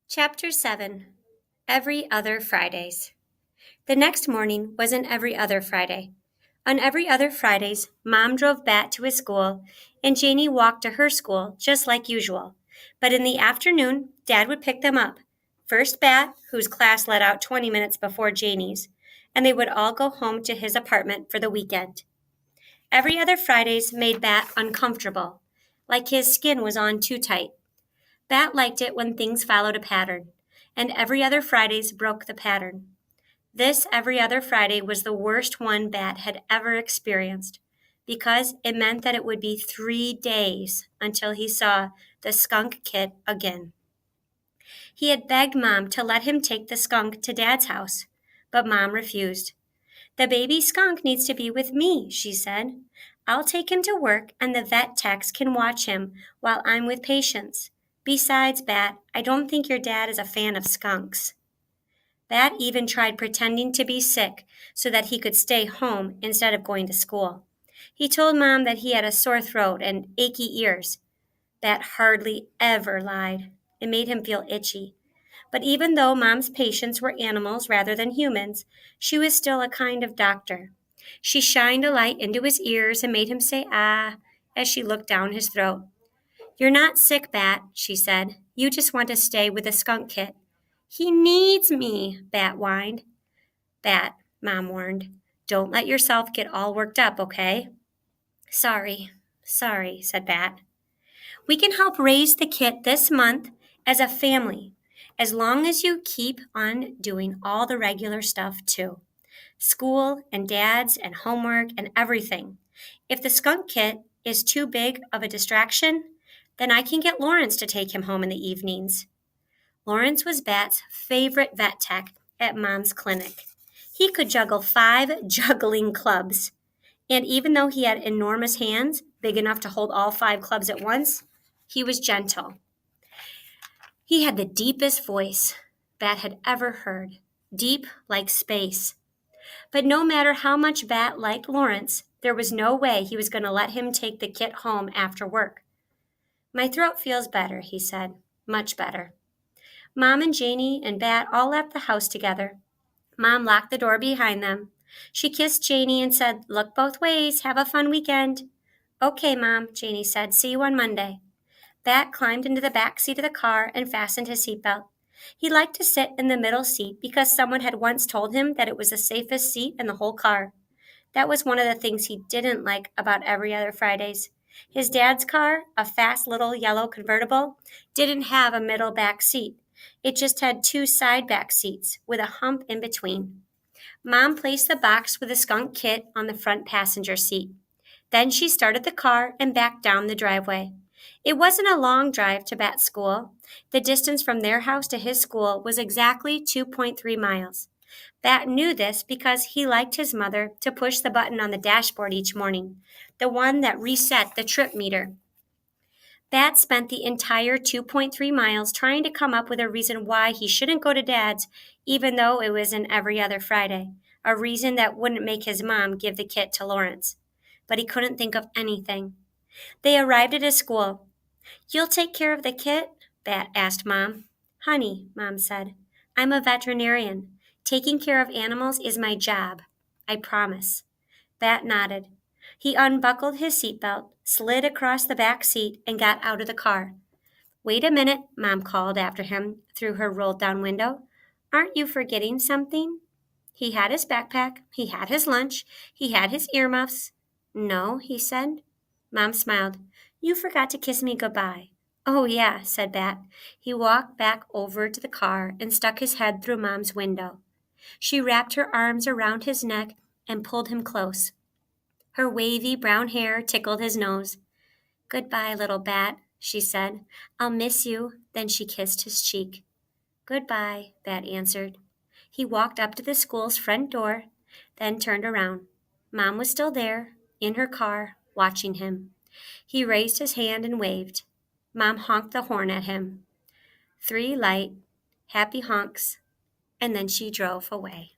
Chapter 7 Every Other Fridays. The next morning was an every other Friday. On every other Fridays, Mom drove Bat to his school, and Janie walked to her school just like usual. But in the afternoon, Dad would pick them up. First Bat, whose class let out 20 minutes before Janie's, and they would all go home to his apartment for the weekend. Every other Fridays made Bat uncomfortable, like his skin was on too tight. Bat liked it when things followed a pattern, and every other Fridays broke the pattern. This every other Friday was the worst one Bat had ever experienced, because it meant that it would be 3 days until he saw the skunk kit again. He had begged Mom to let him take the skunk to Dad's house, but Mom refused. "The baby skunk needs to be with me," she said. "I'll take him to work, and the vet techs can watch him while I'm with patients. Besides, Bat, I don't think your dad is a fan of skunks." Bat even tried pretending to be sick so that he could stay home instead of going to school. He told Mom that he had a sore throat and achy ears. Bat hardly ever lied. It made him feel itchy. But even though Mom's patients were animals rather than humans, she was still a kind of doctor. She shined a light into his ears and made him say "ah" as she looked down his throat. "You're not sick, Bat," she said. "You just want to stay with the skunk kit." "He needs me," Bat whined. "Bat," Mom warned, "don't let yourself get all worked up, okay?" Sorry, said Bat. "We can help raise the kit this month as a family, as long as you keep on doing all the regular stuff too. School and Dad's and homework and everything. If the skunk kit is too big of a distraction, then I can get Lawrence to take him home in the evenings." Lawrence was Bat's favorite vet tech at Mom's clinic. He could juggle 5 juggling clubs. And even though he had enormous hands, big enough to hold all 5 clubs at once, he was gentle. He had the deepest voice Bat had ever heard, deep like space. But no matter how much Bat liked Lawrence, there was no way he was going to let him take the kit home after work. "My throat feels better," he said, "much better." Mom and Janie and Bat all left the house together. Mom locked the door behind them. She kissed Janie and said, "Look both ways. Have a fun weekend." "Okay, Mom," Janie said. "See you on Monday." Bat climbed into the back seat of the car and fastened his seatbelt. He liked to sit in the middle seat because someone had once told him that it was the safest seat in the whole car. That was one of the things he didn't like about every other Fridays. His dad's car, a fast little yellow convertible, didn't have a middle back seat. It just had 2 side back seats with a hump in between. Mom placed the box with the skunk kit on the front passenger seat. Then she started the car and backed down the driveway. It wasn't a long drive to Bat's school. The distance from their house to his school was exactly 2.3 miles. Bat knew this because he liked his mother to push the button on the dashboard each morning, the one that reset the trip meter. Bat spent the entire 2.3 miles trying to come up with a reason why he shouldn't go to Dad's, even though it was an every other Friday, a reason that wouldn't make his mom give the kit to Lawrence. But he couldn't think of anything. They arrived at his school. "You'll take care of the kit?" Bat asked Mom. "Honey," Mom said, "I'm a veterinarian. Taking care of animals is my job. I promise." Bat nodded. He unbuckled his seatbelt, slid across the back seat, and got out of the car. "Wait a minute," Mom called after him through her rolled-down window. "Aren't you forgetting something?" He had his backpack, he had his lunch, he had his earmuffs. "No," he said. Mom smiled. "You forgot to kiss me goodbye." "Oh, yeah," said Bat. He walked back over to the car and stuck his head through Mom's window. She wrapped her arms around his neck and pulled him close. Her wavy brown hair tickled his nose. "Goodbye, little Bat," she said. "I'll miss you." Then she kissed his cheek. "Goodbye," Bat answered. He walked up to the school's front door, then turned around. Mom was still there, in her car, watching him. He raised his hand and waved. Mom honked the horn at him. 3 light, happy honks, and then she drove away.